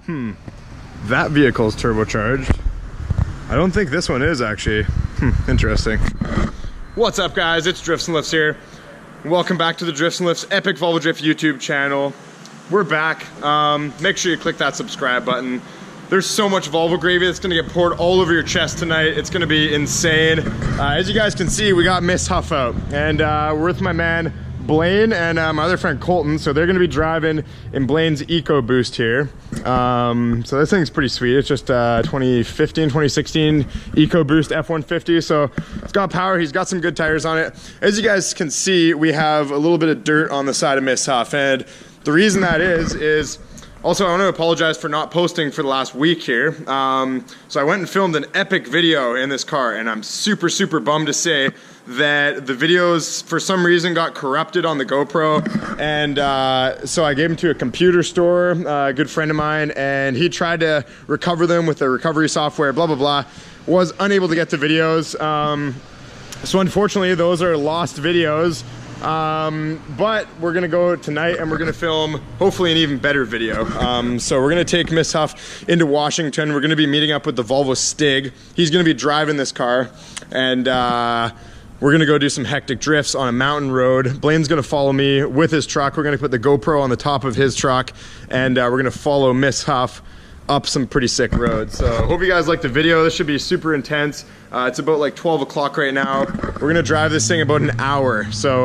That vehicle's turbocharged. I don't think this one is actually. Interesting. What's up, guys? It's Drifts and Lifts here. Welcome back to the Drifts and Lifts Epic Volvo Drift YouTube channel. We're back. Make sure you click that subscribe button. There's so much Volvo gravy that's gonna get poured all over your chest tonight. It's gonna be insane. As you guys can see, we got Miss Huff out, and we're with my man Blaine and my other friend Colton. So they're gonna be driving in Blaine's EcoBoost here. So this thing's pretty sweet. It's just 2015, 2016 EcoBoost F-150. So it's got power. He's got some good tires on it. As you guys can see, we have a little bit of dirt on the side of Miss Huff, and the reason that is also, I want to apologize for not posting for the last week here. So I went and filmed an epic video in this car, and I'm super, super bummed to say that the videos, for some reason, got corrupted on the GoPro. And so I gave them to a computer store, a good friend of mine, and he tried to recover them with the recovery software, blah, blah, blah. Was unable to get the videos. So unfortunately, those are lost videos. But we're gonna go tonight and we're gonna film hopefully an even better video. So we're gonna take Miss Huff into Washington. We're gonna be meeting up with the Volvo Stig. He's gonna be driving this car, and we're gonna go do some hectic drifts on a mountain road. Blaine's gonna follow me with his truck. We're gonna put the GoPro on the top of his truck, and we're gonna follow Miss Huff up some pretty sick roads. So hope you guys like the video. This should be super intense. It's about like 12 o'clock right now. We're gonna drive this thing about an hour. So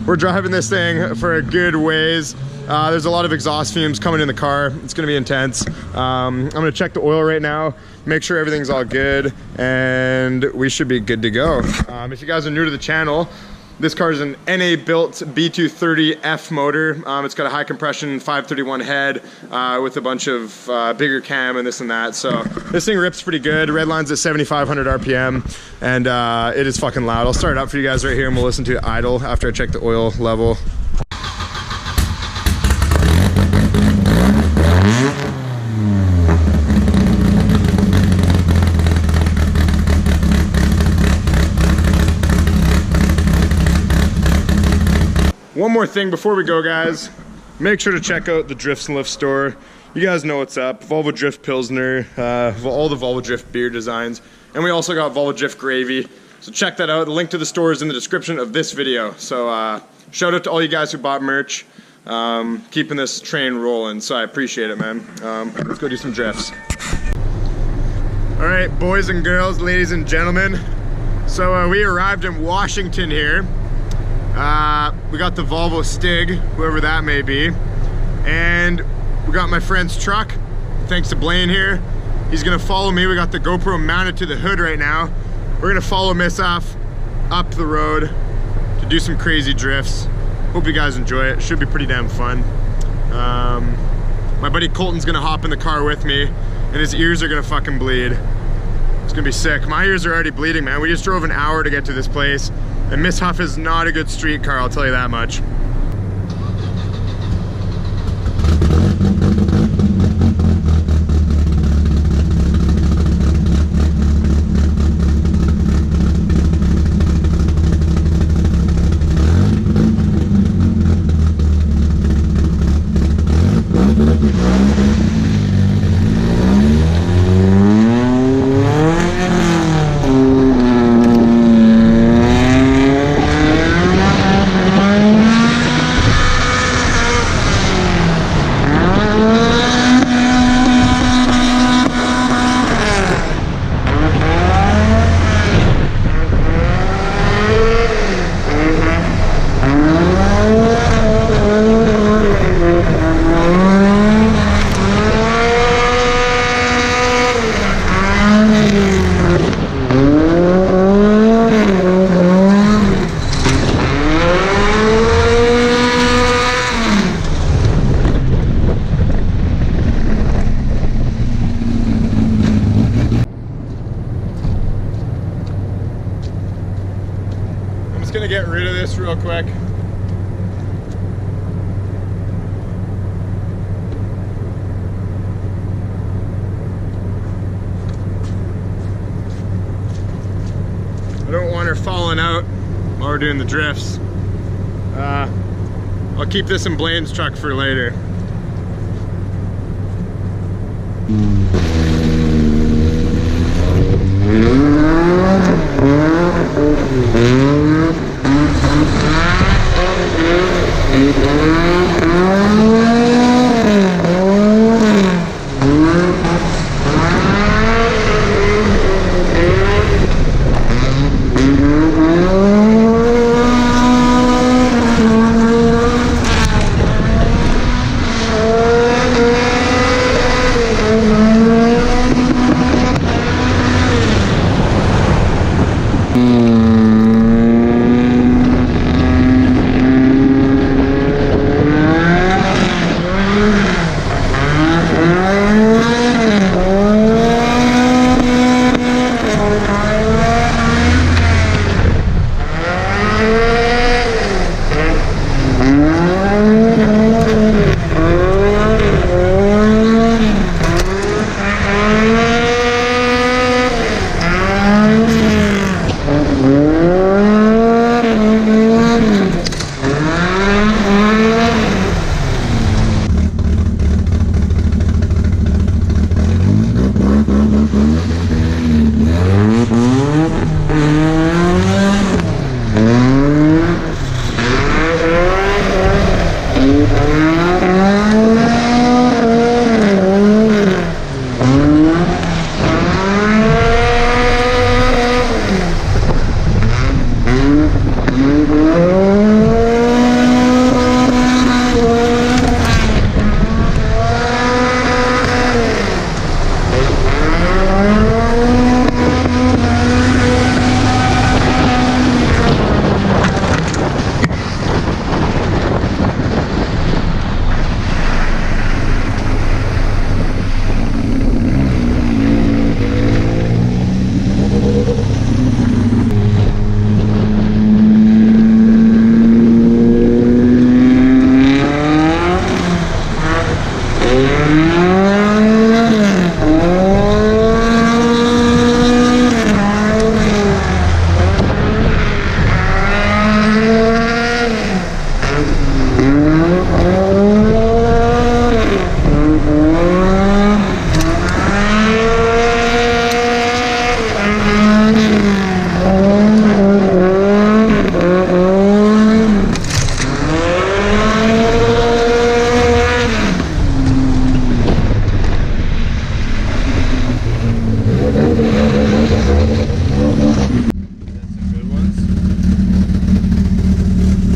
we're driving this thing for a good ways. There's a lot of exhaust fumes coming in the car. It's gonna be intense. I'm gonna check the oil right now, make sure everything's all good, and we should be good to go. If you guys are new to the channel, this car is an NA built B230F motor. It's got a high compression 531 head with a bunch of bigger cam and this and that. So this thing rips pretty good. Red line's at 7,500 RPM, and it is fucking loud. I'll start it up for you guys right here, and we'll listen to it idle after I check the oil level. One more thing before we go, guys. Make sure to check out the Drifts and Lifts store. You guys know what's up. Volvo Drift Pilsner, all the Volvo Drift beer designs. And we also got Volvo Drift Gravy. So check that out. The link to the store is in the description of this video. So shout out to all you guys who bought merch. Keeping this train rolling, so I appreciate it, man. Let's go do some drifts. All right, boys and girls, ladies and gentlemen. So we arrived in Washington here. We got the Volvo Stig, whoever that may be, and we got my friend's truck, thanks to Blaine here. He's gonna follow me. We got the GoPro mounted to the hood right now. We're gonna follow Miss Huff up the road to do some crazy drifts. Hope you guys enjoy it. Should be pretty damn fun. My buddy Colton's gonna hop in the car with me, and his ears are gonna fucking bleed. It's gonna be sick. My ears are already bleeding, man. We just drove an hour to get to this place. And Miss Huff is not a good street car, I'll tell you that much. just gonna get rid of this real quick. I don't want her falling out while we're doing the drifts. I'll keep this in Blaine's truck for later.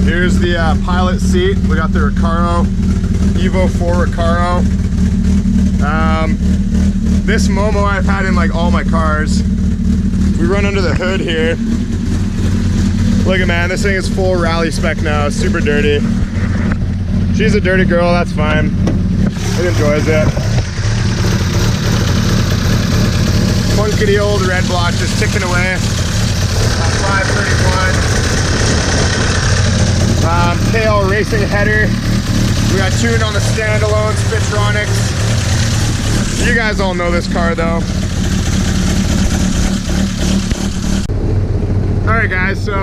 Here's the pilot seat. We got the Recaro, Evo 4 Recaro. This Momo I've had in like all my cars. We run under the hood here. Look at, man, this thing is full rally spec now, super dirty. She's a dirty girl, that's fine. It enjoys it. Punkety old red block just ticking away. 531. KL Racing header. We got tuned on the standalone Spitronics. You guys all know this car though. Alright guys, so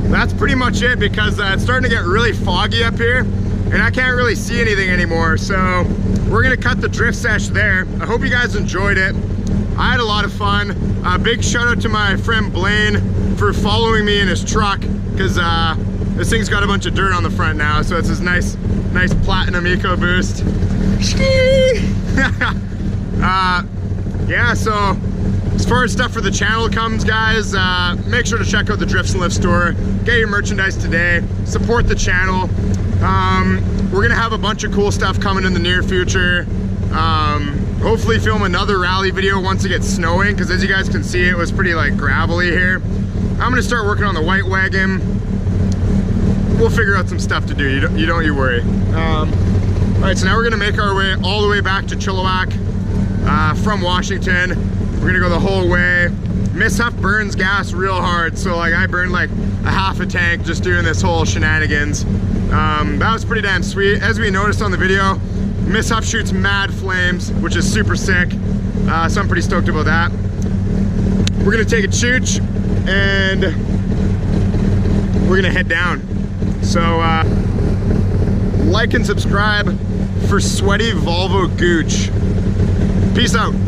that's pretty much it because it's starting to get really foggy up here and I can't really see anything anymore. So we're gonna cut the drift sesh there. I hope you guys enjoyed it. I had a lot of fun. Big shout out to my friend Blaine for following me in his truck because this thing's got a bunch of dirt on the front now, so it's this nice platinum eco boost. Yeah, so as far as stuff for the channel comes, guys, make sure to check out the Drifts and Lifts store. Get your merchandise today. Support the channel. We're gonna have a bunch of cool stuff coming in the near future. Hopefully film another rally video once it gets snowing, because as you guys can see, it was pretty like gravelly here. I'm gonna start working on the white wagon. We'll figure out some stuff to do, you don't worry. All right, so now we're gonna make our way all the way back to Chilliwack from Washington. We're gonna go the whole way. Miss Huff burns gas real hard, so like I burned like a half a tank just doing this whole shenanigans. That was pretty damn sweet. As we noticed on the video, Miss Huff shoots mad flames, which is super sick. So I'm pretty stoked about that. We're gonna take a chooch and we're gonna head down. So like and subscribe for sweaty Volvo Gooch. Peace out.